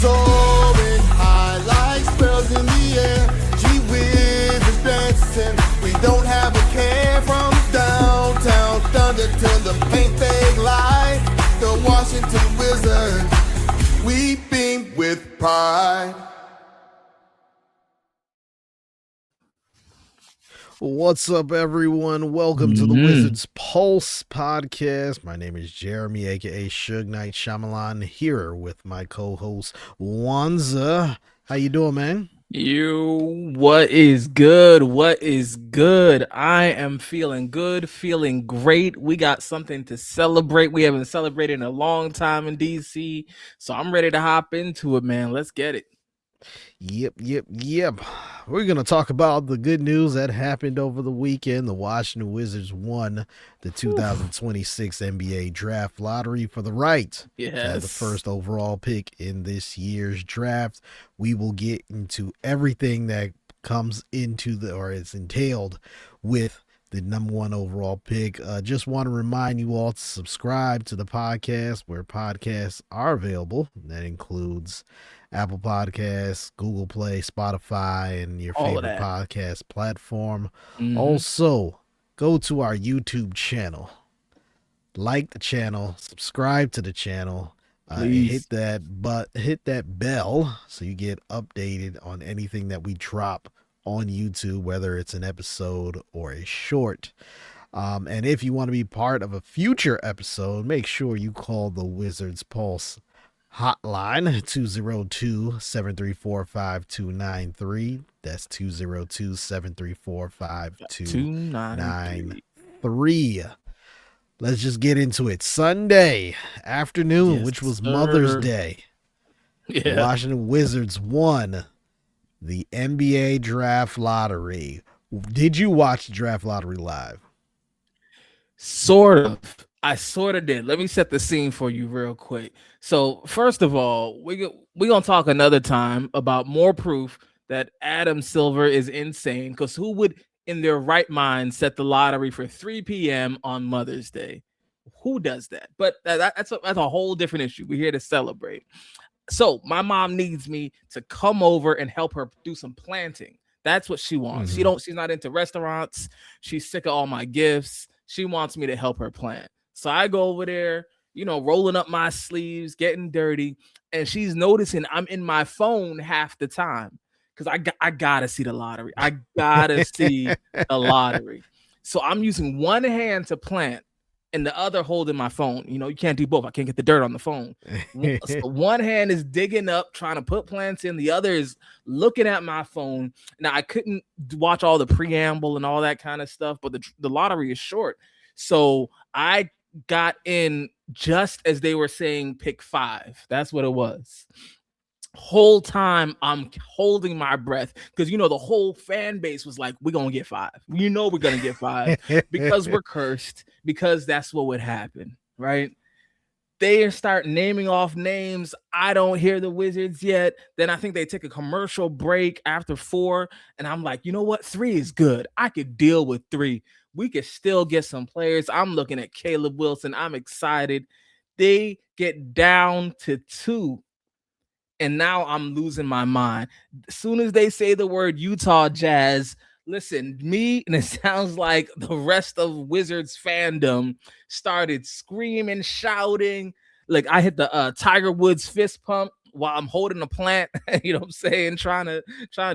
soaring high like sparrows in the air. Gee whiz is dancing. We don't have a care from downtown Thunder to the paint they lie. The Washington Wizards, weeping with pride. What's up, everyone? Welcome to the Wizards Pulse podcast. My name is Jeremy, aka Suge Knight Shyamalan, here with my co-host Wanza. How you doing, man? What is good? What is good? I am feeling good, feeling great. We got something to celebrate. We haven't celebrated in a long time in DC, so I'm ready to hop into it, man. Let's get it. Yep. We're going to talk about the good news that happened over the weekend. The Washington Wizards won the 2026 NBA Draft Lottery for the right to have the first overall pick in this year's draft. We will get into everything that comes into or is entailed with the number one overall pick. Just want to remind you all to subscribe to the podcast where podcasts are available. That includes Apple Podcasts, Google Play, Spotify, and your favorite podcast platform. Also, go to our YouTube channel, like the channel, subscribe to the channel, hit that bell so you get updated on anything that we drop on YouTube, whether it's an episode or a short. And if you want to be part of a future episode, make sure you call the Wizards Pulse hotline 202-734-5293. That's 202-734-5293. Let's just get into it. Sunday afternoon, which was Mother's Day. The Washington Wizards won the NBA Draft Lottery. Did you watch the Draft Lottery live? Sort of. I sort of did. Let me set the scene for you real quick. So first of all, we're going to talk another time about more proof that Adam Silver is insane, because who would in their right mind set the lottery for 3 p.m. on Mother's Day? Who does that? But that's a whole different issue. We're here to celebrate. So my mom needs me to come over and help her do some planting. That's what she wants. She's not into restaurants. She's sick of all my gifts. She wants me to help her plant. So I go over there, rolling up my sleeves, getting dirty, and she's noticing I'm in my phone half the time because I gotta see the lottery. I gotta see the lottery. So I'm using one hand to plant and the other holding my phone. You can't do both. I can't get the dirt on the phone. So one hand is digging up, trying to put plants in. The other is looking at my phone. Now, I couldn't watch all the preamble and all that kind of stuff, but the lottery is short. So I got in just as they were saying pick 5. That's what it was. Whole time I'm holding my breath because the whole fan base was like, we're gonna get 5. We're gonna get 5 because we're cursed, because that's what would happen, right? They start naming off names. I don't hear the Wizards yet. Then I think they take a commercial break after 4, and I'm like, you know what? 3 is good. I could deal with 3. We could still get some players. I'm looking at Caleb Wilson. I'm excited. They get down to 2. And now I'm losing my mind. As soon as they say the word Utah Jazz, listen, me, and it sounds like the rest of Wizards fandom started screaming, shouting. Like I hit the Tiger Woods fist pump while I'm holding a plant, you know what I'm saying? Trying to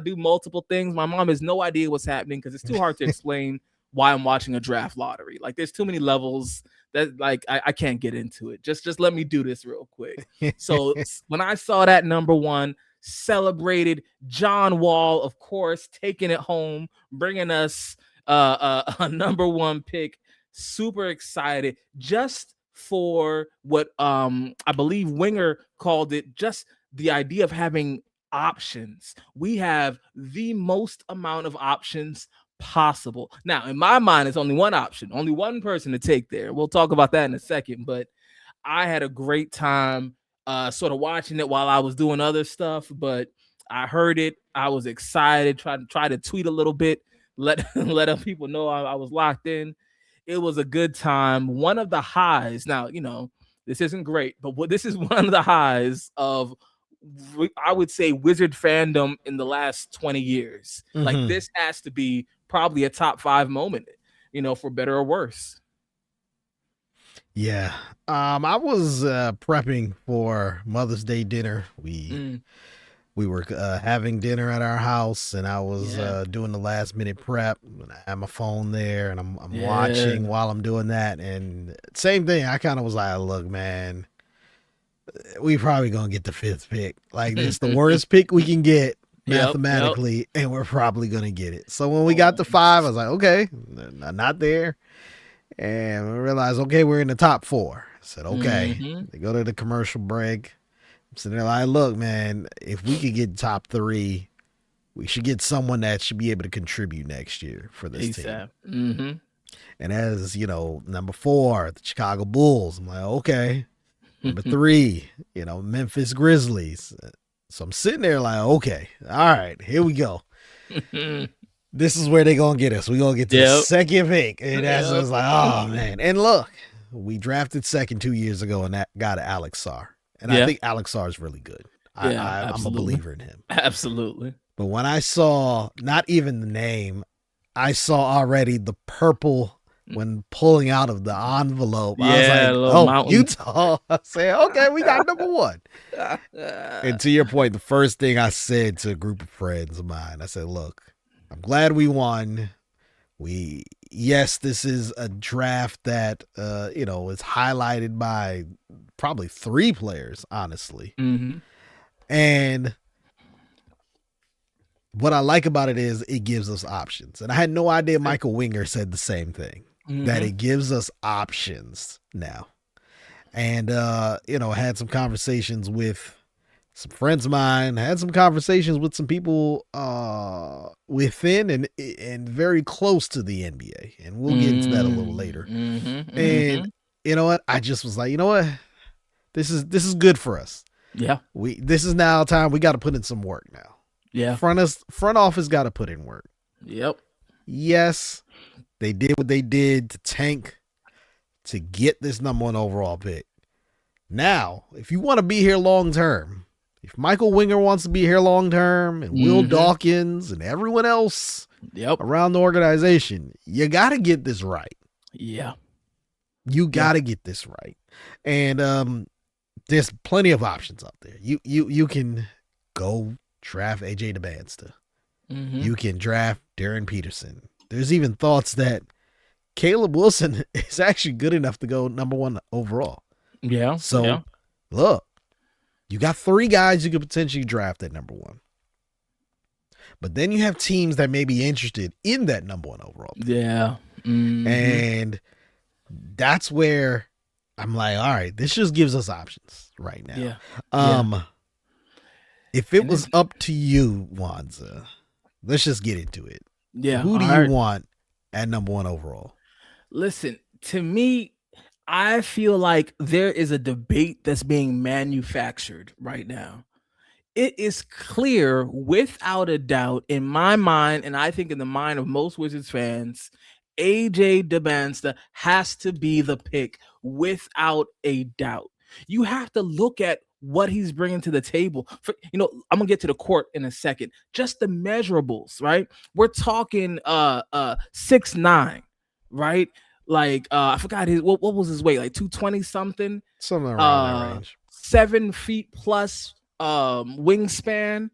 do multiple things. My mom has no idea what's happening because it's too hard to explain why I'm watching a draft lottery. Like there's too many levels that like I can't get into it. Just let me do this real quick. So when I saw that number 1, celebrated. John Wall, of course, taking it home, bringing us a number 1 pick. Super excited just for what I believe Winger called it, just the idea of having options. We have the most amount of options possible. Now, in my mind, it's only one option, only one person to take there. We'll talk about that in a second, but I had a great time sort of watching it while I was doing other stuff, but I heard it. I was excited, try to tweet a little bit, let other people know I was locked in. It was a good time. One of the highs, now, this isn't great, but this is one of the highs of I would say Wizard fandom in the last 20 years. Like Hmm. this has to be probably a top 5 moment, for better or worse. Yeah. I was prepping for Mother's Day dinner. Mm, We were having dinner at our house, and I was yeah. doing the last minute prep. And I had my phone there, and I'm watching Yeah. while I'm doing that. And same thing. I kind of was like, "Look, man, we probably gonna get the fifth pick. Like this, the worst pick we can get Yep. Yep. mathematically, and we're probably gonna get it." So when we got Oh. to five, I was like, "Okay, not there." And we realized, okay, we're in the top four. I said, okay. Mm-hmm. They go to the commercial break. So they're like, look, man, if we could get top three, we should get someone that should be able to contribute next year for this team. ASAP. Mm-hmm. And as number four, the Chicago Bulls. I'm like, okay. Number three, Memphis Grizzlies. So I'm sitting there like, okay, all right, here we go. This is where they gonna get us. We gonna get to the second pick, and that's just like, oh man. And look, we drafted second 2 years ago, and that got Alex Sarr, and I think Alex Sarr is really good. I'm a believer in him. Absolutely. But when I saw not even the name, I saw already the purple when pulling out of the envelope. I was like, oh, mountain. Utah. I said, okay, we got number one. And to your point, the first thing I said to a group of friends of mine, I said, look, I'm glad we won. Yes, this is a draft that is highlighted by probably 3 players, honestly. Mm-hmm. And what I like about it is it gives us options. And I had no idea Michael Winger said the same thing, that it gives us options now. And I had some conversations with some friends of mine, had some conversations with some people within and very close to the NBA, and we'll get into that a little later. And you know what? I just was like, you know what? This is good for us. Yeah. This is now time we got to put in some work now. Yeah. Front office got to put in work. Yep. Yes, they did what they did to tank to get this number 1 overall pick. Now, if you want to be here long term, if Michael Winger wants to be here long term, and Will Dawkins and everyone else around the organization, you got to get this right. Yeah. You got to get this right. And there's plenty of options out there. You can go draft AJ DeBansta. You can draft Darren Peterson. There's even thoughts that Caleb Wilson is actually good enough to go number 1 overall. Yeah. So, look, you got 3 guys you could potentially draft at number 1. But then you have teams that may be interested in that number 1 overall. Yeah. And that's where I'm like, all right, this just gives us options right now. Yeah. If it was up to you, Wanza, let's just get into it. Yeah. Who do you want at number 1 overall? Listen, to me, I feel like there is a debate that's being manufactured right now. It is clear, without a doubt, in my mind, and I think in the mind of most Wizards fans, AJ DeBansta has to be the pick without a doubt. You have to look at what he's bringing to the table. I'm gonna get to the court in a second. Just the measurables, right? We're talking 6'9", right? Like I forgot what was his weight, like 220 something, something around that range. 7 feet plus wingspan.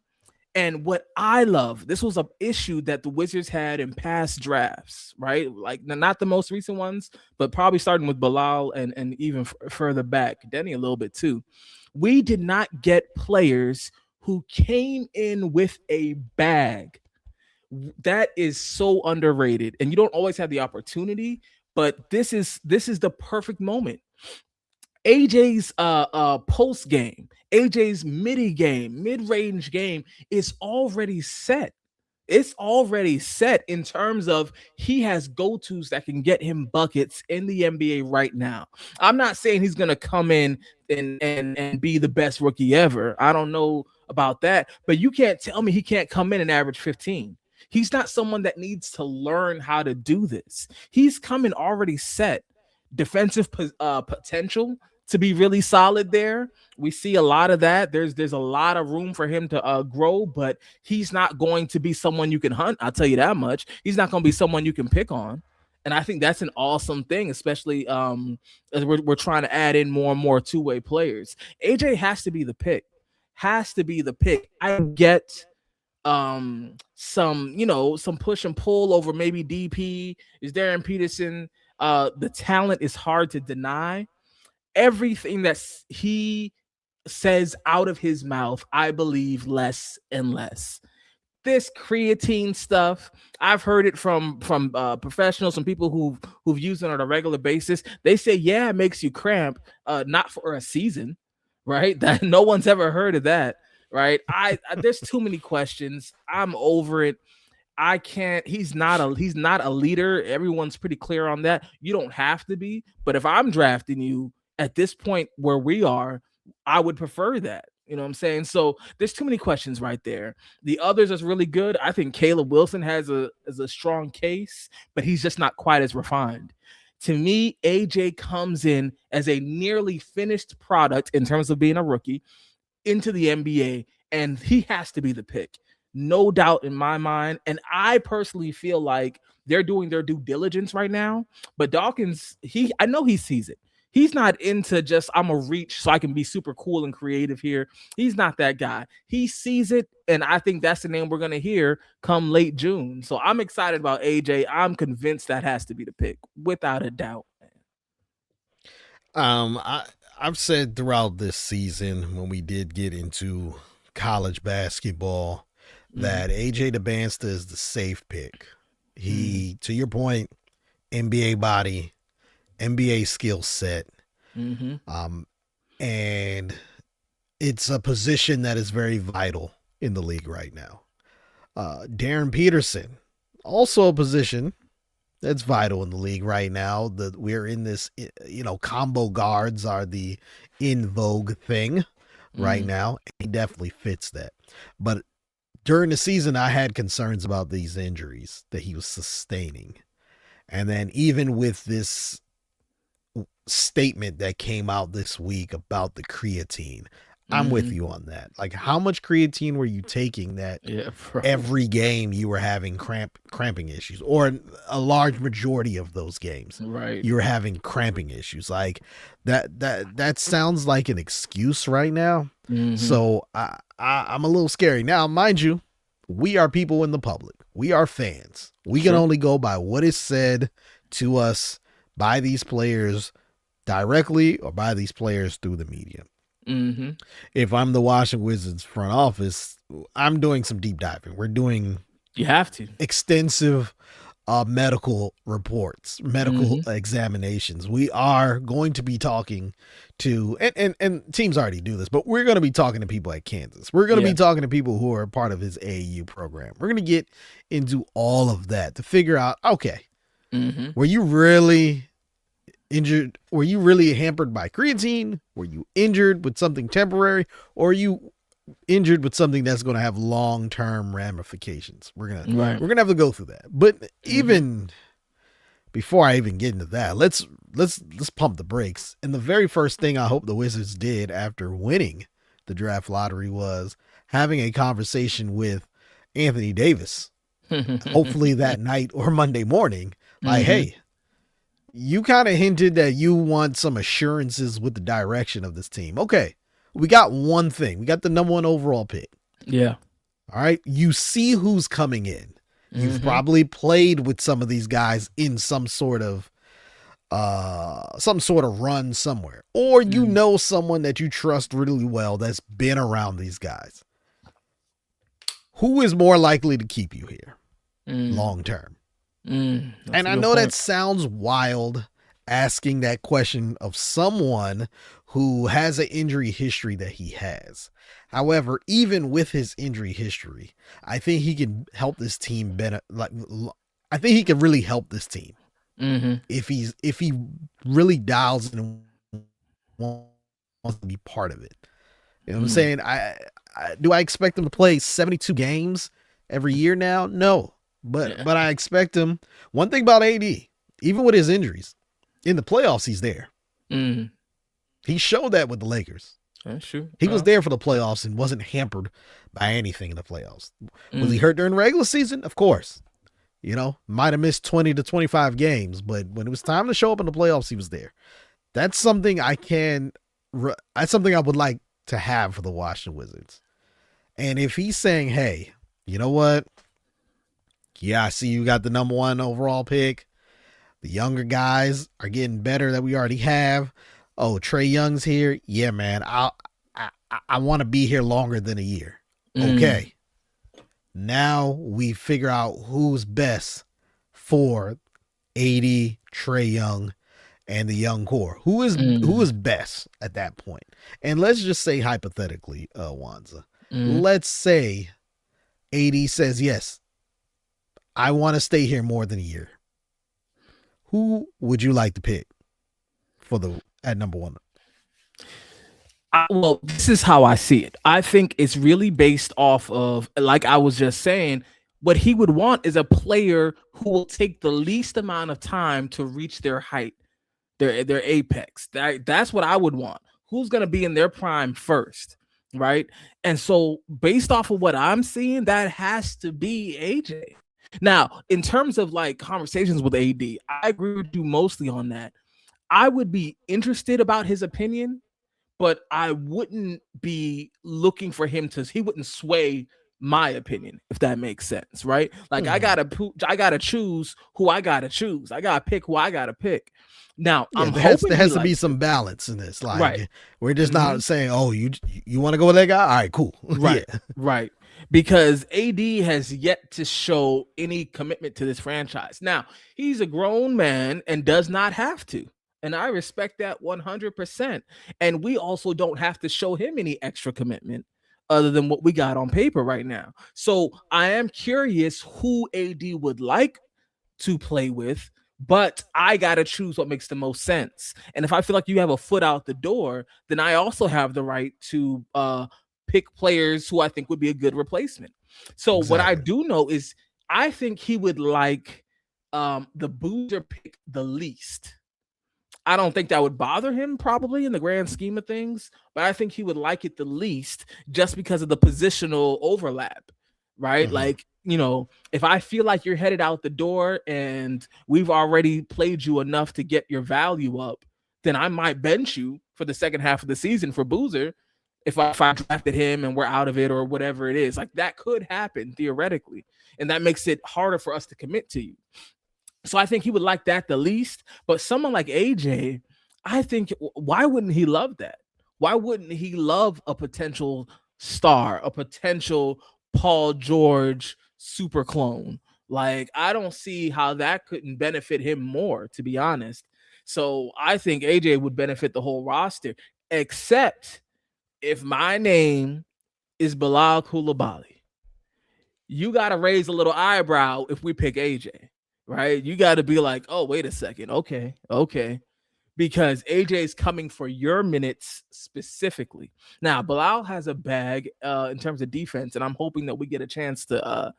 And what I love, this was an issue that the Wizards had in past drafts, right? Like not the most recent ones, but probably starting with Bilal and even further back, Denny a little bit too. We did not get players who came in with a bag. That is so underrated, and you don't always have the opportunity. But this is the perfect moment. AJ's post game, AJ's mid-range game is already set. It's already set in terms of he has go-tos that can get him buckets in the NBA right now. I'm not saying he's gonna come in and be the best rookie ever. I don't know about that, but you can't tell me he can't come in and average 15. He's not someone that needs to learn how to do this. He's coming already set. Defensive potential to be really solid there. We see a lot of that. There's a lot of room for him to grow, but he's not going to be someone you can hunt. I'll tell you that much. He's not going to be someone you can pick on. And I think that's an awesome thing, especially as we're trying to add in more and more two-way players. AJ has to be the pick. Has to be the pick. I get some, some push and pull over maybe DP is Darren Peterson. The talent is hard to deny. Everything that he says out of his mouth, I believe less and less. This creatine stuff, I've heard it from professionals, some people who've used it on a regular basis. They say, yeah, it makes you cramp, not for a season, right? That no one's ever heard of that, right? There's too many questions. I'm over it. I can't. He's not a leader. Everyone's pretty clear on that. You don't have to be, but if I'm drafting you at this point where we are, I would prefer that. You know what I'm saying? So there's too many questions right there. The others is really good. I think Caleb Wilson has a strong case, but he's just not quite as refined. To me, AJ comes in as a nearly finished product in terms of being a rookie into the NBA, and he has to be the pick. No doubt in my mind. And I personally feel like they're doing their due diligence right now. But Dawkins, I know he sees it. He's not into just, I'm a reach so I can be super cool and creative here. He's not that guy. He sees it, and I think that's the name we're going to hear come late June. So I'm excited about AJ. I'm convinced that has to be the pick, without a doubt. I've said throughout this season when we did get into college basketball that AJ DeBansta is the safe pick. He, to your point, NBA body, NBA skill set. And it's a position that is very vital in the league right now. Darren Peterson, also a position that's vital in the league right now. That we're in this, combo guards are the in vogue thing right now. He definitely fits that. But during the season, I had concerns about these injuries that he was sustaining. And then even with this statement that came out this week about the creatine, I'm with you on that. Like, how much creatine were you taking that every game you were having cramping issues, or a large majority of those games, right? You were having cramping issues. Like that sounds like an excuse right now. So I'm a little scary. Now, mind you, we are people in the public. We are fans. We can only go by what is said to us by these players directly or by these players through the media. If I'm the Washington Wizards front office, I'm doing some deep diving. We're doing, you have to, extensive medical reports, medical examinations. We are going to be talking to, and teams already do this, but we're going to be talking to people at Kansas. We're going to be talking to people who are part of his AAU program. We're going to get into all of that to figure out, okay, were you really injured? Were you really hampered by creatine? Were you injured with something temporary? Or are you injured with something that's going to have long-term ramifications? We're gonna have to go through that. But even before I even get into that, let's pump the brakes. And the very first thing I hope the Wizards did after winning the draft lottery was having a conversation with Anthony Davis, hopefully that night or Monday morning. Like, hey, you kind of hinted that you want some assurances with the direction of this team. Okay, we got one thing. We got the number 1 overall pick. Yeah. All right. You see who's coming in. You've probably played with some of these guys in some sort of run somewhere. Or you know someone that you trust really well that's been around these guys. Who is more likely to keep you here long term? And I know that sounds wild, asking that question of someone who has an injury history that he has. However, even with his injury history, I think he can help this team better. I think he can really help this team if he really dials in and wants to be part of it. You know what I'm saying? Do I expect him to play 72 games every year now? No. But I expect him. One thing about AD, even with his injuries, in the playoffs, he's there. He showed that with the Lakers. That's true. He was there for the playoffs and wasn't hampered by anything in the playoffs. Was he Mm. hurt during the regular season? Of course. You know, might have missed 20 to 25 games, but when it was time to show up in the playoffs, he was there. That's something that's something I would like to have for the Washington Wizards. And if he's saying, hey, you know what? Yeah, I see you got the number 1 overall pick. The younger guys are getting better that we already have. Oh, Trae Young's here. Yeah, man. I want to be here longer than a year. Okay. Now we figure out who's best for AD, Trae Young, and the young core. Who is best at that point? And let's just say hypothetically, Wanza. Let's say AD says, yes, I want to stay here more than a year. Who would you like to pick at number 1? Well, this is how I see it. I think it's really based off of, like I was just saying, what he would want is a player who will take the least amount of time to reach their height, their apex. That's what I would want. Who's going to be in their prime first, right? And so based off of what I'm seeing, that has to be AJ. Now, in terms of like conversations with AD, I agree with you mostly on that. I would be interested about his opinion, but I wouldn't be looking for him he wouldn't sway my opinion, if that makes sense, right? Like I gotta choose who I gotta choose. I gotta pick who I gotta pick. Now, there has to be some balance in this. Like, right. We're just not saying, oh, you want to go with that guy? All right, cool. Right, right. Because AD has yet to show any commitment to this franchise. Now, he's a grown man and does not have to. And I respect that 100%. And we also don't have to show him any extra commitment other than what we got on paper right now. So I am curious who AD would like to play with, but I got to choose what makes the most sense. And if I feel like you have a foot out the door, then I also have the right to pick players who I think would be a good replacement. So What I do know is I think he would like the Boozer pick the least. I don't think that would bother him probably in the grand scheme of things, but I think he would like it the least just because of the positional overlap, right? Like, you know, if I feel like you're headed out the door and we've already played you enough to get your value up, then I might bench you for the second half of the season for Boozer if I drafted him and we're out of it or whatever it is. Like that could happen theoretically, and that makes it harder for us to commit to you. So I think he would like that the least. But someone like AJ, I think, why wouldn't he love that? Why wouldn't he love a potential star, a potential Paul George super clone? Like, I don't see how that couldn't benefit him more, to be honest. So I think AJ would benefit the whole roster, except if my name is Bilal Coulibaly. You got to raise a little eyebrow if we pick AJ. Right? You got to be like, oh, wait a second. Okay. Because AJ is coming for your minutes specifically. Now, Bilal has a bag in terms of defense, and I'm hoping that we get a chance to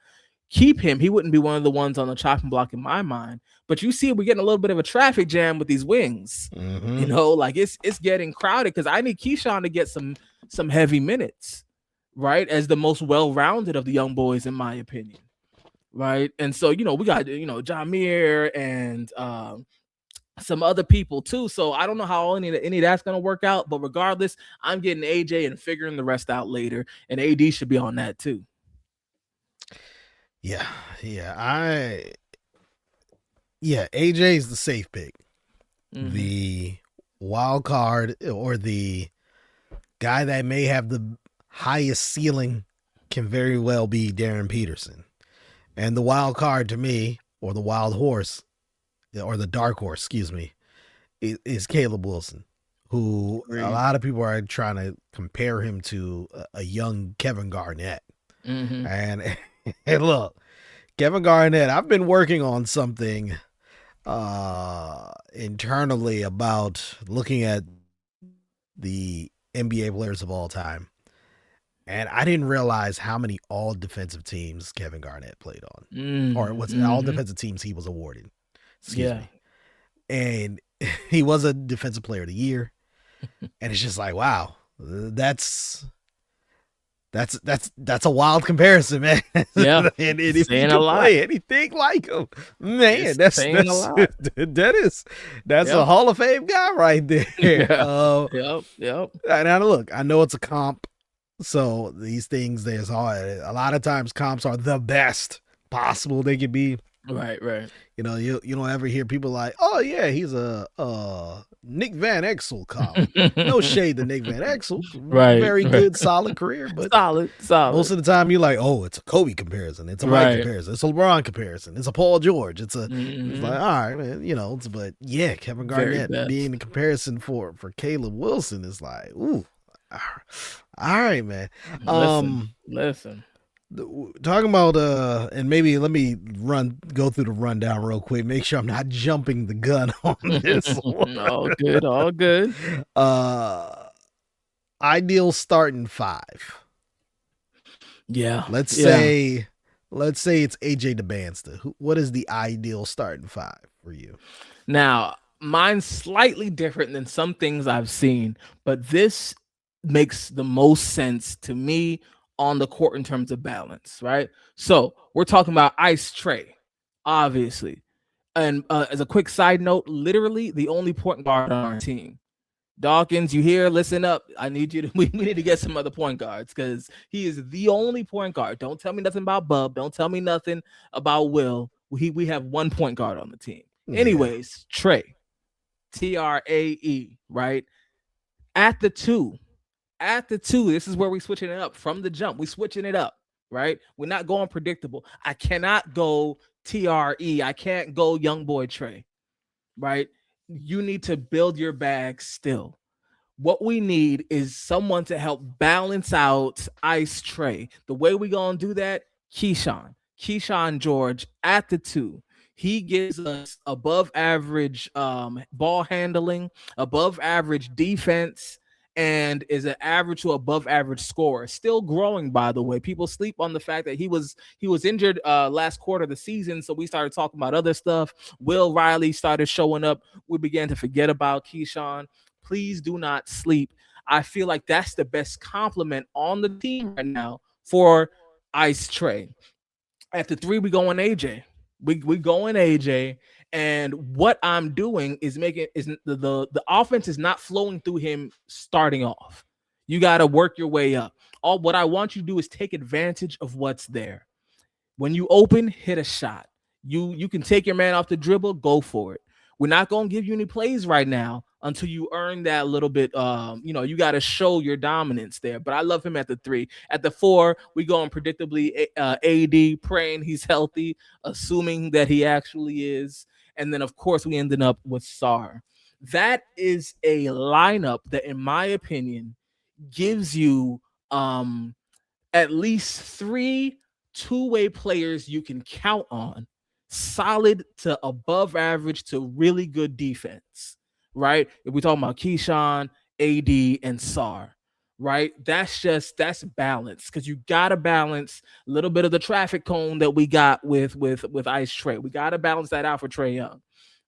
keep him. He wouldn't be one of the ones on the chopping block in my mind. But you see, we're getting a little bit of a traffic jam with these wings. You know, like it's getting crowded because I need Keyshawn to get some heavy minutes, right? As the most well-rounded of the young boys, in my opinion. Right. And so, you know, we got, you know, Jameer and some other people too. So I don't know how any of that's going to work out. But regardless, I'm getting AJ and figuring the rest out later. And AD should be on that too. Yeah. AJ is the safe pick. The wild card or the guy that may have the highest ceiling can very well be Darren Peterson. And the wild card to me, or the wild horse, or the dark horse, excuse me, is Caleb Wilson, who a lot of people are trying to compare him to a young Kevin Garnett. And look, Kevin Garnett, I've been working on something internally about looking at the NBA players of all time. And I didn't realize how many all defensive teams Kevin Garnett played on, or what's all defensive teams he was awarded. Excuse me. And he was a defensive player of the year. And it's just like, wow, that's that's a wild comparison, man. Yeah, And it's if he saying a can lot. play anything like him, man, It's saying a that's lot. that's a Yep. Hall of Fame guy right there. Yeah. Yep. Yep. Now look, I know it's a comp, so these things there's a lot of times comps are the best possible they could be. Right. Right. You know, you don't ever hear people like, oh yeah, he's a Nick Van Exel comp. No shade to Nick Van Exel, Right. very Right. good, solid career, but Solid. most Solid. of the time you're like, oh, it's a Kobe comparison, it's a Mike Right. comparison, it's a LeBron comparison, it's a Paul George, it's Hmm. like, all right, man, but yeah, Kevin Very Garnett best. being the comparison for Caleb Wilson is like, ooh, all right, man. Listen. Listen. Talking about and maybe let me go through the rundown real quick, make sure I'm not jumping the gun on this one. All good. All good. uh Ideal starting five. Yeah. Let's Yeah. say it's AJ DeBansta. What is the ideal starting five for you? Now, mine's slightly different than some things I've seen, but this makes the most sense to me on the court in terms of balance, right? So we're talking about Ice Trey, obviously. And as a quick side note, literally the only point guard on our team. Dawkins, you here? Listen up. I need you to we need to get some other point guards because he is the only point guard. Don't tell me nothing about Bub. Don't tell me nothing about Will. We have one point guard on the team. Yeah. Anyways, Trey, Trae, right? At the two. This is where we switching it up from the jump. We switching it up, right? We're not going predictable. I cannot go TRE. I can't go young boy Trey, right? You need to build your bag still. What we need is someone to help balance out Ice Trey. The way we gonna do that, Keyshawn George at the two. He gives us above average ball handling, above average defense, and is an average to above average scorer. Still growing, by the way. People sleep on the fact that he was injured last quarter of the season, so we started talking about other stuff. Will Riley started showing up. We began to forget about Keyshawn. Please do not sleep. I feel like that's the best compliment on the team right now for Ice Trey. At the three, we going AJ. We going AJ. And what I'm doing is making is the offense is not flowing through him starting off. You got to work your way up. All what I want you to do is take advantage of what's there. When you open, hit a shot. You can take your man off the dribble, go for it. We're not going to give you any plays right now until you earn that little bit. You got to show your dominance there. But I love him at the three. At the four, we going predictably AD, praying he's healthy, assuming that he actually is. And then, of course, we ended up with Sar. That is a lineup that, in my opinion, gives you at least three two-way players you can count on, solid to above average to really good defense, right? If we're talking about Keyshawn, AD, and Sar, right? That's balance because you gotta balance a little bit of the traffic cone that we got with Ice Trey. We gotta balance that out for Trey Young,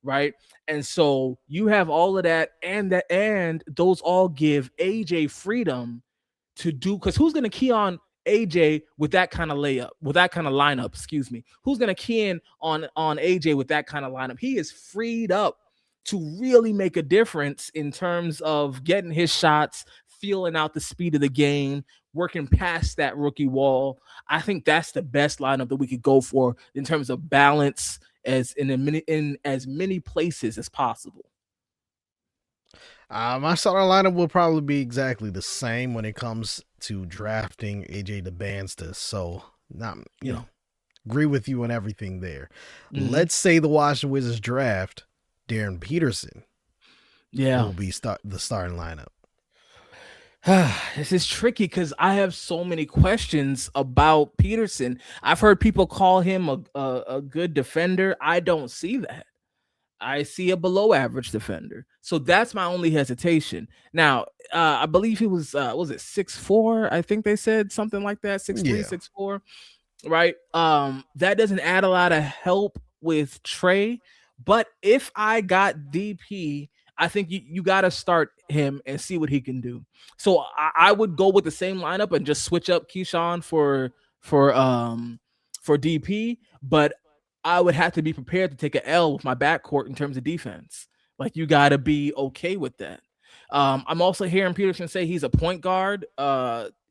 right? And so you have all of that, and those all give AJ freedom to do because who's going to key on AJ with that kind of layup, with that kind of lineup? Excuse me. Who's going to key in on AJ with that kind of lineup? He is freed up to really make a difference in terms of getting his shots, feeling out the speed of the game, working past that rookie wall. I think that's the best lineup that we could go for in terms of balance as in as many places as possible. My starting lineup will probably be exactly the same when it comes to drafting AJ DeBansta. So, not agree with you on everything there. Mhm. Let's say the Washington Wizards draft Darren Peterson. Yeah. Will be the starting lineup. This is tricky because I have so many questions about Peterson. I've heard people call him a good defender. I don't see that. I see a below average defender. So that's my only hesitation. Now, I believe he was it 6'4"? I think they said something like that, 6'3", Yeah. 6'4", right? That doesn't add a lot of help with Trey, but if I got DP, I think you got to start him and see what he can do. So I would go with the same lineup and just switch up Keyshawn for DP, but I would have to be prepared to take an L with my backcourt in terms of defense. Like you got to be okay with that. I'm also hearing Peterson say he's a point guard.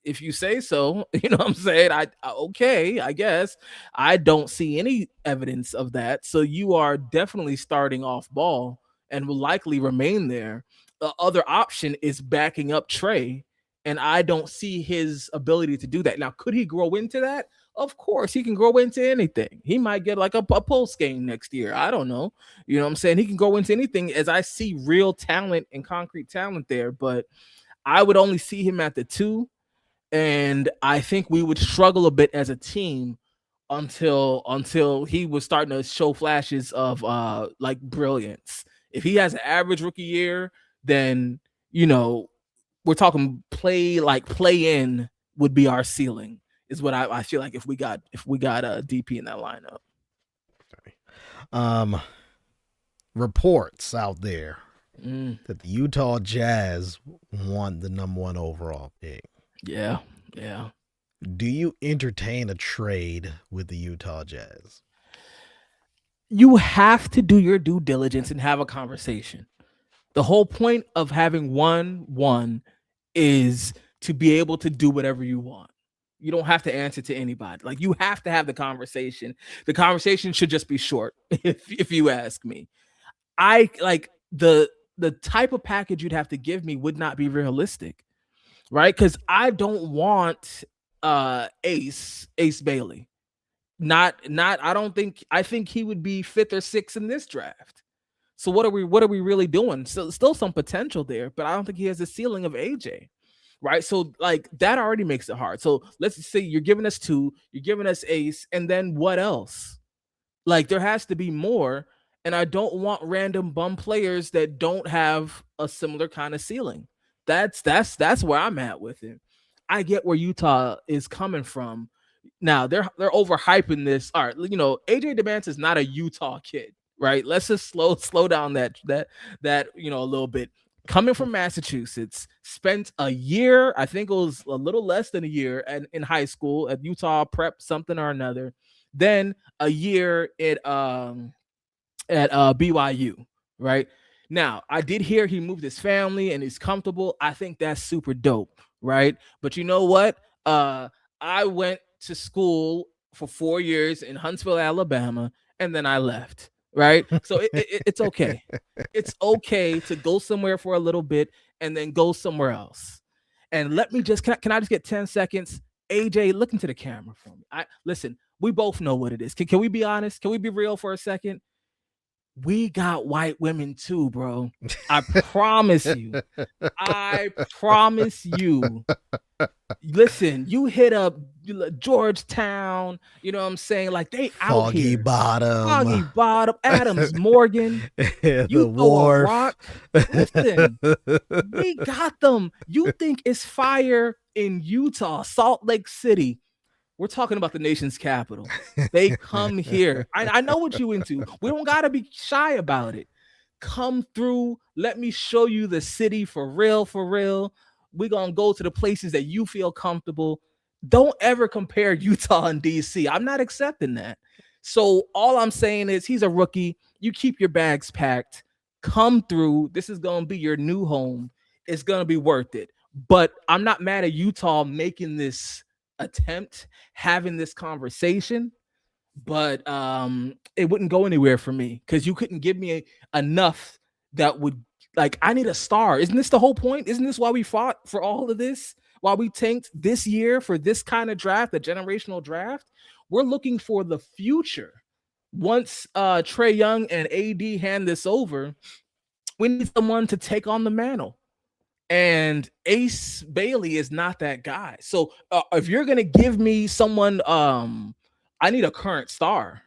If you say so, you know what I'm saying? Okay, I guess. I don't see any evidence of that. So you are definitely starting off ball and will likely remain there. The other option is backing up Trey, and I don't see his ability to do that. Now, could he grow into that? Of course, he can grow into anything. He might get like a post game next year. I don't know. You know what I'm saying? He can grow into anything as I see real talent and concrete talent there, but I would only see him at the 2, and I think we would struggle a bit as a team until he was starting to show flashes of like brilliance. If he has an average rookie year, then you know we're talking play in would be our ceiling. Is what I feel like if we got a DP in that lineup. Reports out there that the Utah Jazz want the #1 overall pick. Yeah. Do you entertain a trade with the Utah Jazz? You have to do your due diligence and have a conversation. The whole point of having 1-1 is to be able to do whatever you want. You don't have to answer to anybody. Like you have to have the conversation. The conversation should just be short, if you ask me. I like the type of package you'd have to give me would not be realistic, right? Because I don't want Ace Bailey. Not I think he would be 5th or 6th in this draft. So what are we really doing? So still some potential there, but I don't think he has the ceiling of AJ. Right. So like that already makes it hard. So let's say you're giving us 2, you're giving us Ace, and then what else? Like there has to be more. And I don't want random bum players that don't have a similar kind of ceiling. That's where I'm at with it. I get where Utah is coming from. Now they're overhyping this. All right, AJ DeMance is not a Utah kid, right? Let's just slow down that a little bit. Coming from Massachusetts, spent a year, I think it was a little less than a year in high school at Utah Prep something or another. Then a year at BYU, right? Now, I did hear he moved his family and he's comfortable. I think that's super dope, right? But you know what? I went to school for 4 years in Huntsville, Alabama, and then I left, right? So it's okay. It's okay to go somewhere for a little bit and then go somewhere else. And let me just, can I just get 10 seconds? AJ, look into the camera for me. Listen, we both know what it is. Can we be honest? Can we be real for a second? We got white women too, bro. I promise you. I promise you. Listen, you hit up Georgetown, you know what I'm saying? Like they out here. Foggy Bottom, Adams Morgan. Yeah, you the throw Wharf. a rock. Listen, we got them. You think it's fire in Utah, Salt Lake City. We're talking about the nation's capital. They come here. I know what you into. We don't got to be shy about it. Come through. Let me show you the city for real, for real. We're going to go to the places that you feel comfortable. Don't ever compare Utah and DC. I'm not accepting that. So all I'm saying is he's a rookie. You keep your bags packed. Come through. This is going to be your new home. It's going to be worth it. But I'm not mad at Utah making this attempt, having this conversation, but it wouldn't go anywhere for me because you couldn't give me enough that would, like, I need a star. Isn't this the whole point? Isn't this why we fought for all of this? Why we tanked this year for this kind of draft, a generational draft? We're looking for the future. Once Trae Young and AD hand this over, we need someone to take on the mantle. And Ace Bailey is not that guy. So if you're going to give me someone, I need a current star,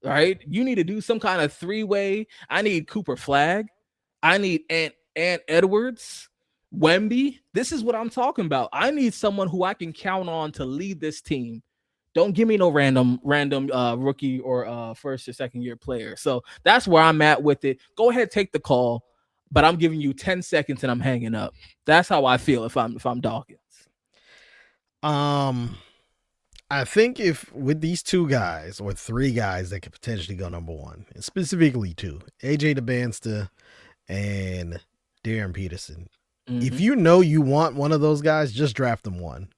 right? You need to do some kind of 3-way. I need Cooper Flagg. I need Ant Edwards, Wemby. This is what I'm talking about. I need someone who I can count on to lead this team. Don't give me no random rookie or first or second year player. So that's where I'm at with it. Go ahead, take the call. but I'm giving you 10 seconds and I'm hanging up. That's how I feel if I'm Dawkins. I think if with these two guys or three guys that could potentially go number one, and specifically two, AJ DeBansta and Darren Peterson. If you know you want one of those guys, just draft them one.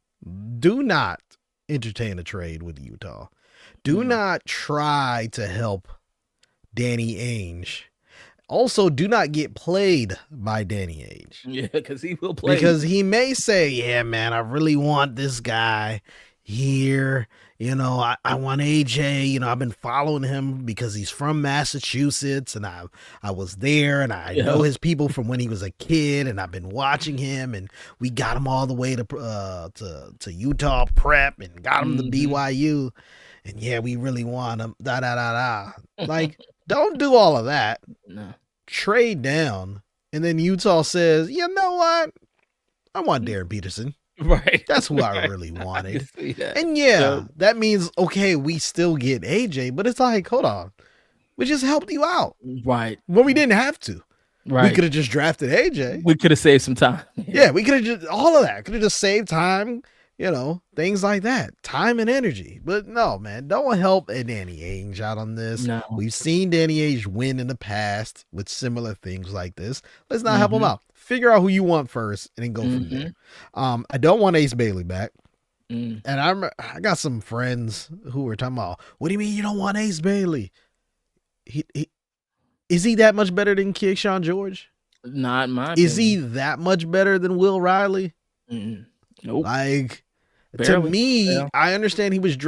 Do not entertain a trade with Utah. Do not try to help Danny Ainge. Also, do not get played by Danny Ainge. Yeah, because he will play. Because he may say, yeah, man, I really want this guy here. You know, I want AJ. You know, I've been following him because he's from Massachusetts, and I was there, and I know his people from when he was a kid, and I've been watching him, and we got him all the way to Utah prep, and got him to BYU, and yeah, we really want him. Like, don't do all of that. No. Trade down, and then Utah says, you know what? I want Darren Peterson. Right. That's who I really wanted. That. And yeah, that means, okay, we still get AJ, but it's like, hold on. We just helped you out. Right. Well, we didn't have to. Right. We could have just drafted AJ. We could have saved some time. Yeah, we could have just, all of that. Could have just saved time, you know, things like that. Time and energy. But no, man, don't help Danny Ainge out on this. No. We've seen Danny Ainge win in the past with similar things like this. Let's not help him out. Figure out who you want first and then go from there. I don't want Ace Bailey back. And I got some friends who were talking about, what do you mean you don't want Ace Bailey? Is he that much better than Keyshawn George? Not my Is opinion. he that much better than Will Riley? Nope. Like, Barely. to me, Yeah. I understand he was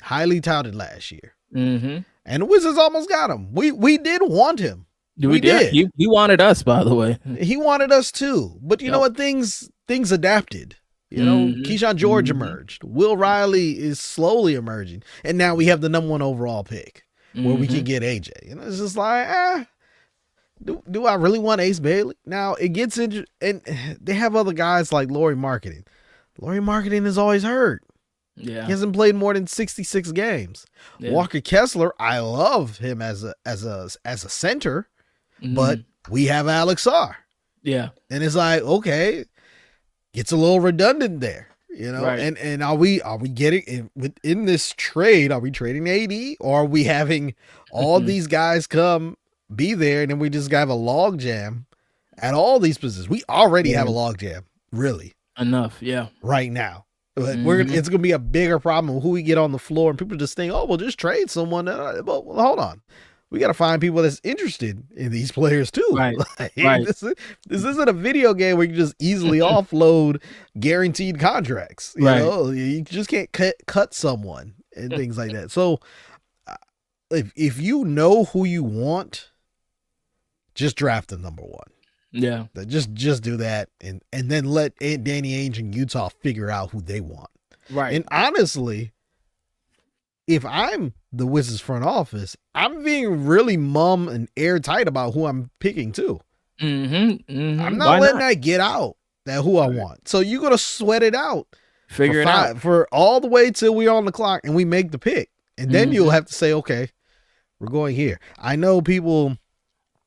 highly touted last year. And the Wizards almost got him. We did want him. We did. He wanted us, by the way. He wanted us too. But you know what? Things adapted. You know, Keyshawn George emerged. Will Riley is slowly emerging. And now we have the number 1 overall pick where we can get AJ. You know, it's just like, do I really want Ace Bailey? Now it gets into, and they have other guys like Lauri Markkanen. Lauri Markkanen is always hurt. Yeah. He hasn't played more than 66 games. Yeah. Walker Kessler, I love him as a center, but we have Alex R. Yeah. And it's like, okay, gets a little redundant there, you know. Right. And are we getting within this trade? Are we trading AD, or are we having all these guys come be there, and then we just have a log jam at all these positions? We already have a log jam, really. Enough. Yeah. Right now. But it's going to be a bigger problem with who we get on the floor, and people just think, oh, well, just trade someone. But hold on. We got to find people that's interested in these players too. Right. Like, Right. This isn't a video game where you can just easily offload guaranteed contracts. You know, you just can't cut someone and things like that. So if you know who you want, just draft the number 1. Yeah. Just do that, and then let Danny Ainge and Utah figure out who they want. Right. And honestly, if I'm the Wizards front office, I'm being really mum and airtight about who I'm picking too. I'm not letting that get out, that who I want. So you're gonna sweat it out, Figure it out for all the way till we're on the clock and we make the pick, and then you'll have to say, okay, we're going here. I know people,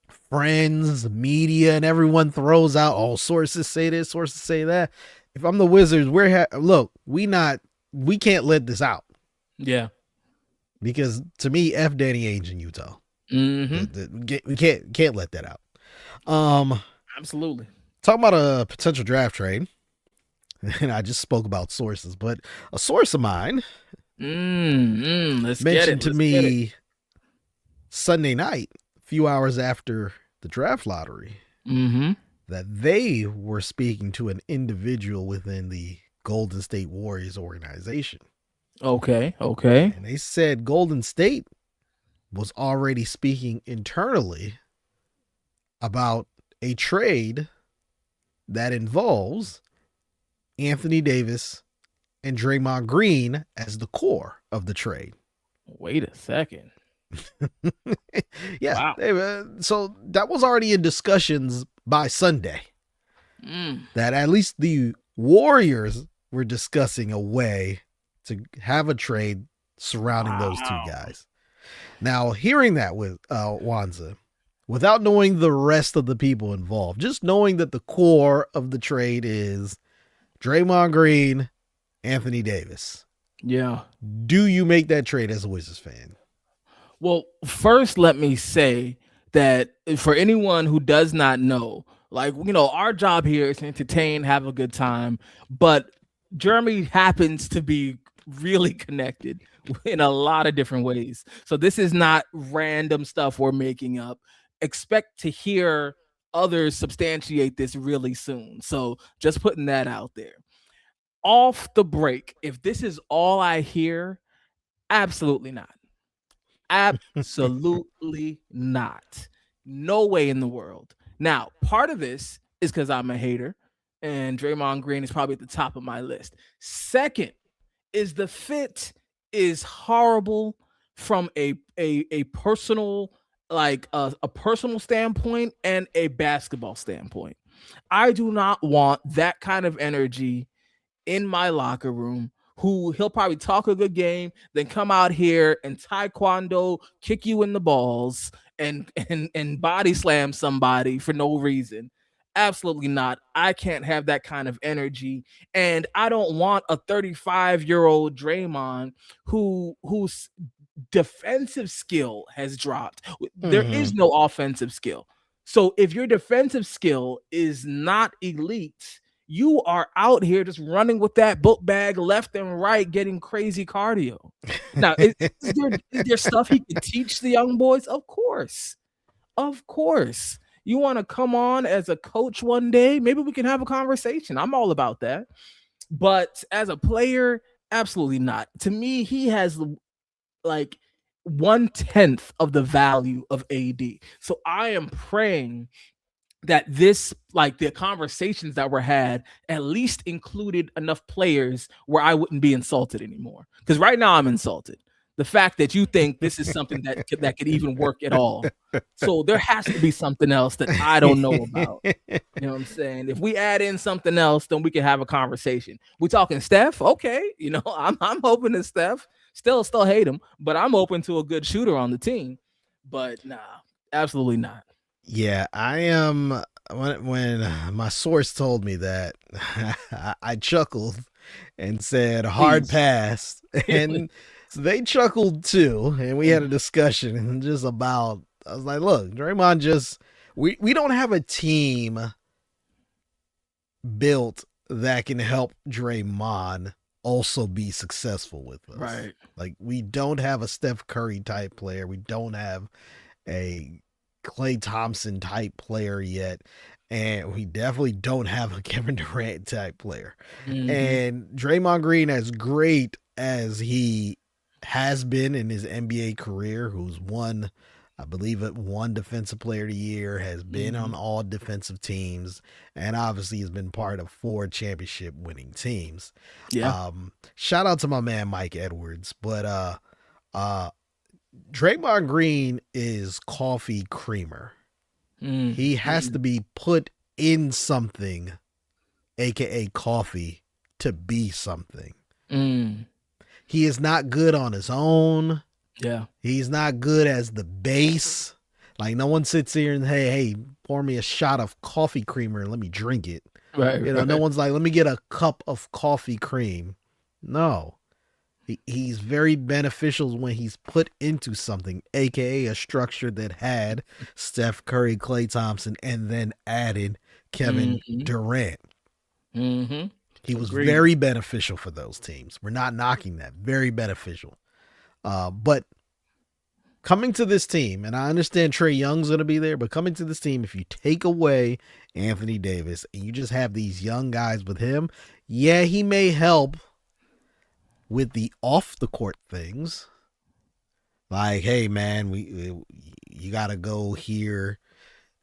friends, media, and everyone throws out, oh, sources say this, sources say that. If I'm the Wizards, we can't let this out. Yeah. Because to me, F Danny Ainge in Utah. We can't let that out. Absolutely. Talking about a potential draft trade, and I just spoke about sources, but a source of mine mentioned to me Sunday night, a few hours after the draft lottery, that they were speaking to an individual within the Golden State Warriors organization. Okay. And they said Golden State was already speaking internally about a trade that involves Anthony Davis and Draymond Green as the core of the trade. Wait a second. Yeah. Wow. So that was already in discussions by Sunday. That at least the Warriors were discussing a way to have a trade surrounding those two guys. Now, hearing that with Wanza, without knowing the rest of the people involved, just knowing that the core of the trade is Draymond Green, Anthony Davis. Yeah. Do you make that trade as a Wizards fan? Well, first, let me say that for anyone who does not know, like, our job here is to entertain, have a good time, but Jeremy happens to be really connected in a lot of different ways. So this is not random stuff we're making up. Expect to hear others substantiate this really soon. So just putting that out there. Off the break, if this is all I hear, absolutely not. Absolutely not. No way in the world. Now, part of this is because I'm a hater, and Draymond Green is probably at the top of my list. Second is the fit is horrible from a personal, like a personal standpoint and a basketball standpoint. I do not want that kind of energy in my locker room, who he'll probably talk a good game, then come out here and taekwondo kick you in the balls and body slam somebody for no reason. Absolutely not. I can't have that kind of energy. And I don't want a 35-year-old Draymond whose defensive skill has dropped. There is no offensive skill. So if your defensive skill is not elite, you are out here just running with that book bag left and right, getting crazy cardio. Now, is there stuff he could teach the young boys? Of course. Of course. You want to come on as a coach one day? Maybe we can have a conversation. I'm all about that. But as a player, absolutely not. To me, he has like 1/10 of the value of AD. So I am praying that this, like, the conversations that were had at least included enough players where I wouldn't be insulted anymore. Because right now I'm insulted. The fact that you think this is something that could even work at all. So there has to be something else that I don't know about. You know what I'm saying? If we add in something else, then we can have a conversation. We talking Steph? Okay. I'm hoping that Steph still hate him, but I'm open to a good shooter on the team. But nah, absolutely not. Yeah, I am. When my source told me that, I chuckled and said hard Please. pass, and they chuckled too, and we had a discussion and just about. I was like, look, Draymond just we don't have a team built that can help Draymond also be successful with us. Right. Like, we don't have a Steph Curry type player. We don't have a Klay Thompson type player yet. And we definitely don't have a Kevin Durant type player. Mhm. And Draymond Green, as great as he has been in his NBA career, who's won, I believe it, one defensive player of the year, has been on all defensive teams, and obviously has been part of 4 championship winning teams. Yeah. Shout out to my man Mike Edwards. But Draymond Green is coffee creamer. He has to be put in something, aka coffee, to be something. He is not good on his own. Yeah. He's not good as the base. Like, no one sits here and hey, pour me a shot of coffee creamer and let me drink it. Right. No one's like, let me get a cup of coffee cream. No. He's very beneficial when he's put into something, aka a structure that had Steph Curry, Klay Thompson, and then added Kevin Durant. He was very beneficial for those teams. We're not knocking that. Very beneficial. But coming to this team, and I understand Trae Young's going to be there, but coming to this team, if you take away Anthony Davis and you just have these young guys with him, yeah, he may help with the off the court things, like, hey man, you got to go here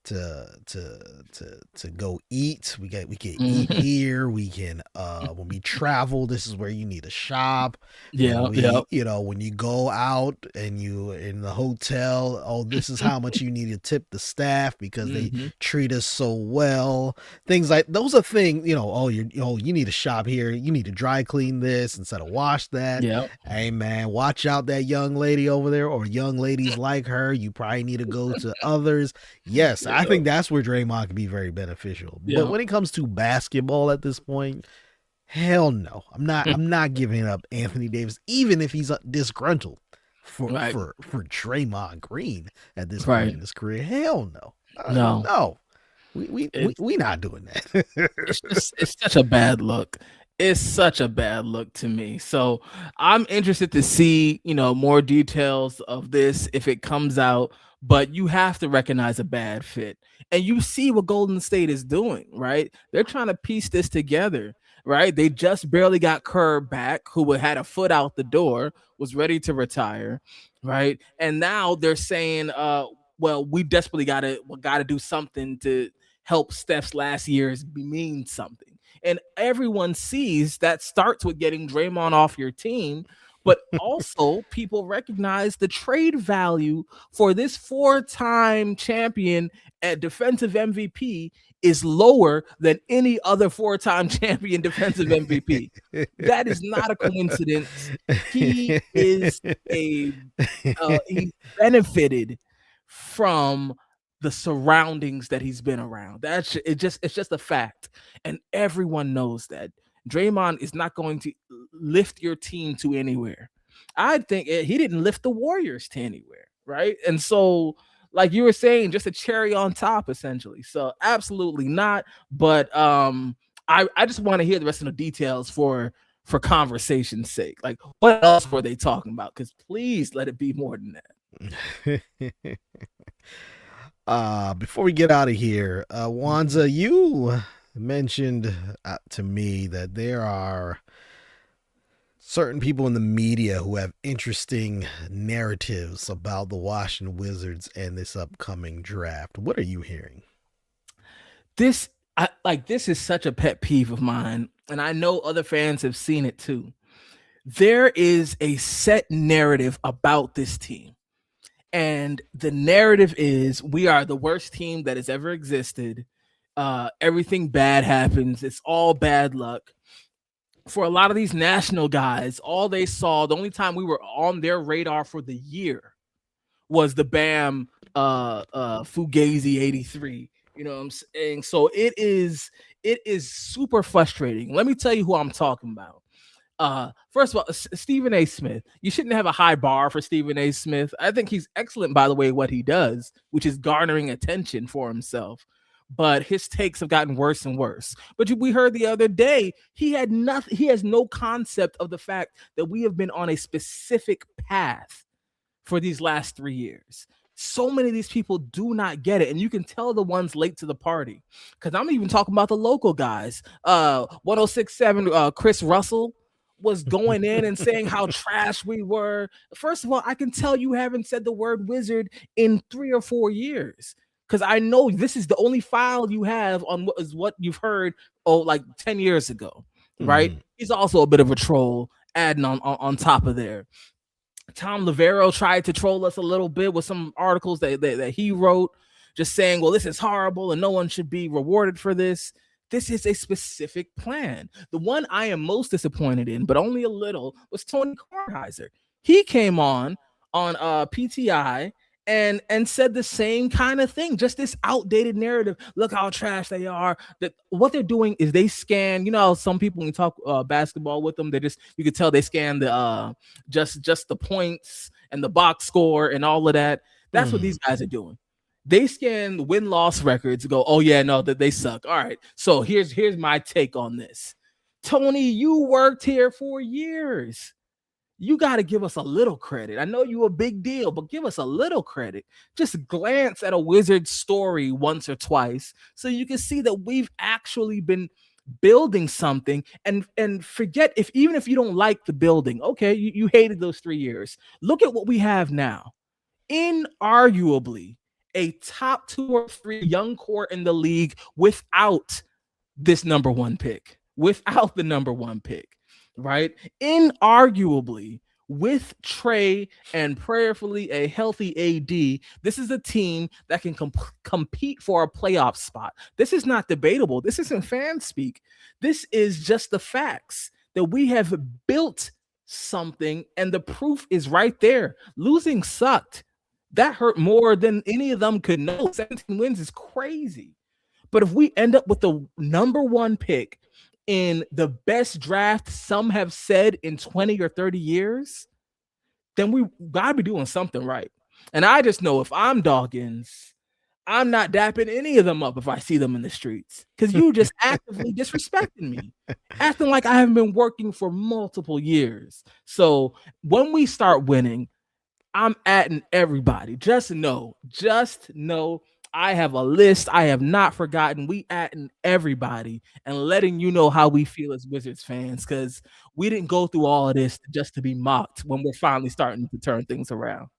to go eat. We can eat Mhm. here. We can when we travel, this is where you need to shop. When Yeah, yeah. we, when you go out and you in the hotel, oh, this is how much you need to tip the staff because they Mhm. treat us so well. Things like those are things, oh, you need to shop here. You need to dry clean this instead of wash that. Yeah. Hey man, watch out that young lady over there or young ladies like her. You probably need to go to others. Yes, I Yeah. think that's where Draymond can be very beneficial. But Yeah. when it comes to basketball at this point, hell no. I'm not giving up Anthony Davis, even if he's disgruntled for Right. for for Draymond Green at this point Right. in his career. Hell no. No. No. We not doing that. It's such a bad look. It's such a bad look to me. So I'm interested to see, more details of this if it comes out, but you have to recognize a bad fit. And you see what Golden State is doing, right? They're trying to piece this together, right? They just barely got Kerr back, who had a foot out the door, was ready to retire, right? And now they're saying, well, we desperately gotta do something to help Steph's last years mean something. And everyone sees that starts with getting Draymond off your team, but also people recognize the trade value for this four-time champion at defensive MVP is lower than any other four-time champion defensive MVP. That is not a coincidence. He is a he benefited from the surroundings that he's been around. It's just a fact, and everyone knows that. Draymond is not going to lift your team to anywhere. I think he didn't lift the Warriors to anywhere, right? And so, like you were saying, just a cherry on top, essentially. So, absolutely not. But I just want to hear the rest of the details for conversation's sake. Like, what else were they talking about? Because please let it be more than that. Before we get out of here, Wanza, you mentioned to me that there are certain people in the media who have interesting narratives about the Washington Wizards and this upcoming draft. What are you hearing? This is such a pet peeve of mine, and I know other fans have seen it too. There is a set narrative about this team. And the narrative is we are the worst team that has ever existed. Everything bad happens. It's all bad luck. For a lot of these national guys, all they saw, the only time we were on their radar for the year was the Bam Fugazi 83. You know what I'm saying? So it is super frustrating. Let me tell you who I'm talking about. First of all, Stephen A. Smith. You shouldn't have a high bar for Stephen A. Smith. I think he's excellent, by the way, what he does, which is garnering attention for himself. But his takes have gotten worse and worse. But we heard the other day he had nothing. He has no concept of the fact that we have been on a specific path for these last 3 years. So many of these people do not get it, and you can tell the ones late to the party. Because I'm even talking about the local guys. 1067, Chris Russell was going in and saying how trash we were. First of all, I can tell you haven't said the word wizard in 3 or 4 years. Because I know this is the only file you have on what you've heard, like 10 years ago, right? Mm-hmm. He's also a bit of a troll, adding on top of there. Tom Lavero tried to troll us a little bit with some articles that he wrote, just saying, well, this is horrible and no one should be rewarded for this. This is a specific plan. The one I am most disappointed in, but only a little, was Tony Kornheiser. He came on PTI and said the same kind of thing, just this outdated narrative. Look how trash they are. That what they're doing is they scan. You know, some people when you talk basketball with them, you could tell they scan the just the points and the box score and all of that. That's what these guys are doing. They scan win-loss records, go, oh yeah, no, that they suck. All right, so here's my take on this. Tony, you worked here for years. You got to give us a little credit. I know you a big deal, but give us a little credit. Just glance at a Wizard story once or twice so you can see that we've actually been building something, and forget even if you don't like the building. Okay, you hated those 3 years. Look at what we have now. Inarguably a top 2 or 3 young core in the league without this number one pick, without the number one pick, right? Inarguably, with Trey and prayerfully a healthy AD, this is a team that can compete for a playoff spot. This is not debatable. This isn't fan speak. This is just the facts that we have built something, and the proof is right there. Losing sucked. That hurt more than any of them could know. 17 wins is crazy. But if we end up with the number one pick in the best draft some have said in 20 or 30 years, then we gotta be doing something right. And I just know if I'm Doggins, I'm not dapping any of them up if I see them in the streets, because you just actively disrespecting me, acting like I haven't been working for multiple years. So when we start winning, I'm atting everybody. Just know, I have a list. I have not forgotten. We atting everybody and letting you know how we feel as Wizards fans, because we didn't go through all of this just to be mocked when we're finally starting to turn things around.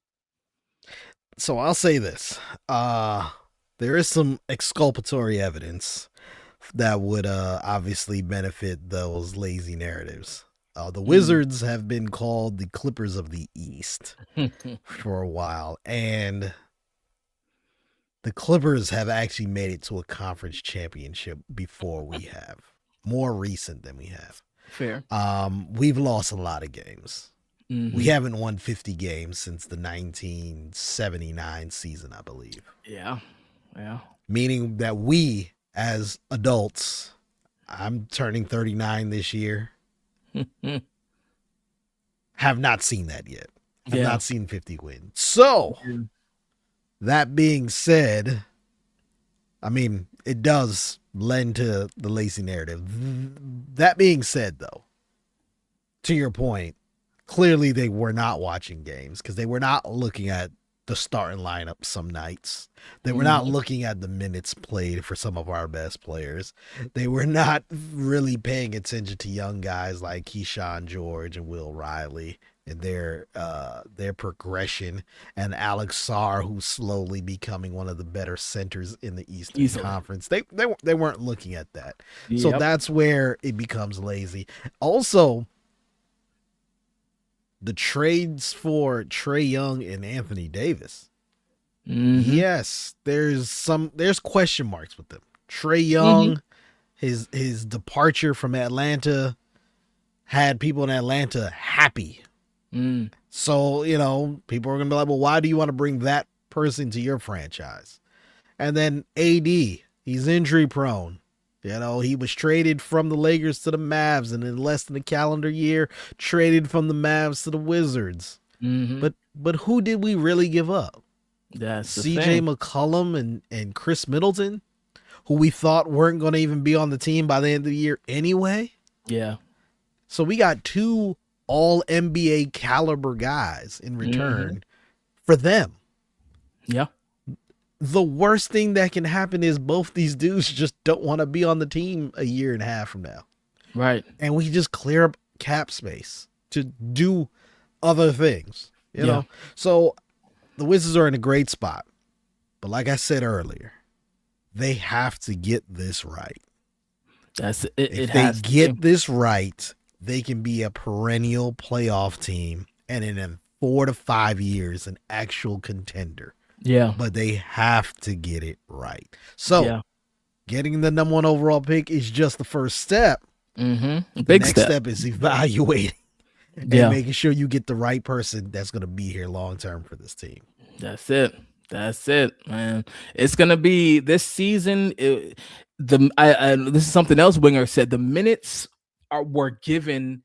So I'll say this. There is some exculpatory evidence that would obviously benefit those lazy narratives. The Wizards have been called the Clippers of the East for a while, and the Clippers have actually made it to a conference championship before we have, more recent than we have. Fair. We've lost a lot of games. Mm-hmm. We haven't won 50 games since the 1979 season, I believe. Yeah. Meaning that we, as adults, I'm turning 39 this year, have not seen that yet. Have not seen 50 wins. So, that being said, I mean, it does lend to the lazy narrative. That being said, though, to your point, clearly they were not watching games because they were not looking at the starting lineup some nights. They were not looking at the minutes played for some of our best players. They were not really paying attention to young guys like Keyshawn George and Will Riley and their progression, and Alex Sarr, who's slowly becoming one of the better centers in the Eastern Conference. They weren't looking at that. Yep. So that's where it becomes lazy. Also, the trades for Trae Young and Anthony Davis. Yes, there's question marks with them. Trae Young, his departure from Atlanta had people in Atlanta happy. So, people are going to be like, well, why do you want to bring that person to your franchise? And then AD, he's injury prone. He was traded from the Lakers to the Mavs, and in less than a calendar year, traded from the Mavs to the Wizards. But who did we really give up? That's CJ McCollum and Chris Middleton, who we thought weren't going to even be on the team by the end of the year anyway. Yeah. So we got 2 all NBA caliber guys in return for them. Yeah. The worst thing that can happen is both these dudes just don't want to be on the team a year and a half from now. Right. And we just clear up cap space to do other things, you know? So the Wizards are in a great spot. But like I said earlier, they have to get this right. That's it. If they get this right, they can be a perennial playoff team and in 4 to 5 years, an actual contender. Yeah. But they have to get it right. So getting the number 1 overall pick is just the first step. The next step is evaluating and making sure you get the right person that's going to be here long term for this team. That's it, man. It's going to be this season. This is something else Winger said. The minutes were given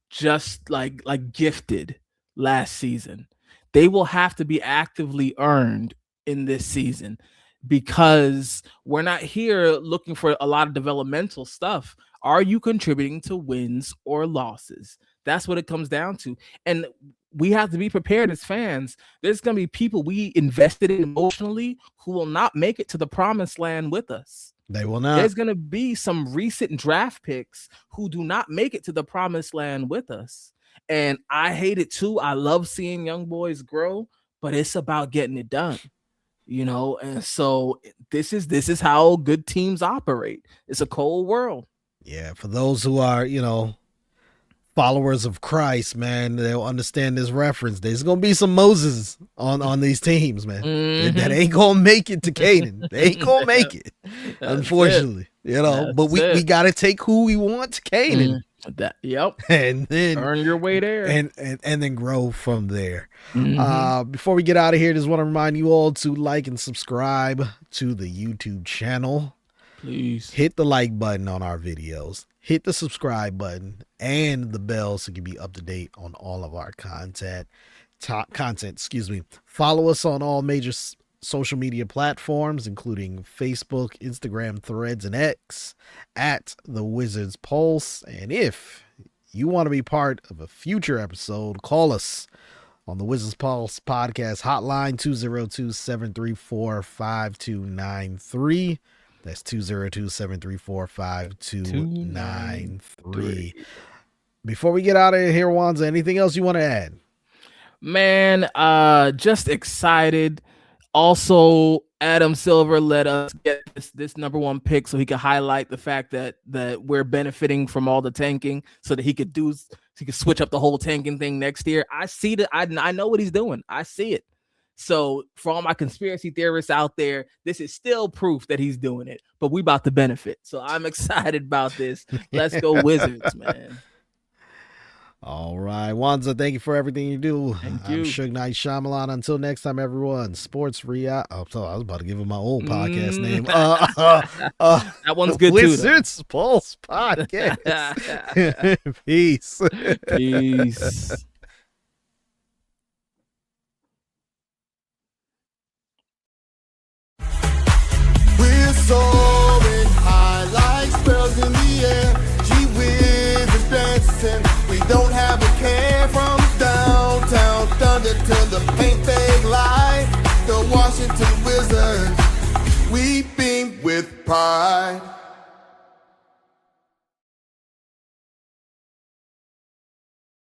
just like gifted last season. They will have to be actively earned in this season, because we're not here looking for a lot of developmental stuff. Are you contributing to wins or losses? That's what it comes down to. And we have to be prepared as fans. There's going to be people we invested in emotionally who will not make it to the promised land with us. They will not. There's going to be some recent draft picks who do not make it to the promised land with us. And I hate it too. I love seeing young boys grow, but it's about getting it done. And so this is how good teams operate. It's a cold world. Yeah, for those who are, followers of Christ, man, they'll understand this reference. There's gonna be some Moses on these teams, man. That ain't gonna make it to Canaan. They ain't gonna make it, unfortunately. But we gotta take who we want to Canaan. And then earn your way there, and then grow from there. Before we get out of here, just want to remind you all to like and subscribe to the YouTube channel. Please hit the like button on our videos, hit the subscribe button and the bell so you can be up to date on all of our content. Follow us on all major social media platforms, including Facebook, Instagram, Threads, and X at The Wizards Pulse. And if you want to be part of a future episode, call us on the Wizards Pulse podcast hotline, 202-734-5293. That's 202-734-5293. Before we get out of here, Wanza, anything else you want to add? Man, just excited. Also, Adam Silver let us get this number one pick so he could highlight the fact that we're benefiting from all the tanking, so that he could switch up the whole tanking thing next year. I see that. I know what he's doing. I see it. So for all my conspiracy theorists out there, this is still proof that he's doing it, but we about to benefit. So I'm excited about this. Let's go Wizards, man. All right, Wanza, thank you for everything you do. Thank you. I'm Suge Knight Shyamalan. Until next time, everyone. Sports Ria. Oh, so I was about to give him my old podcast name. That one's good too. Wizards Pulse Podcast. Peace. Peace. We're so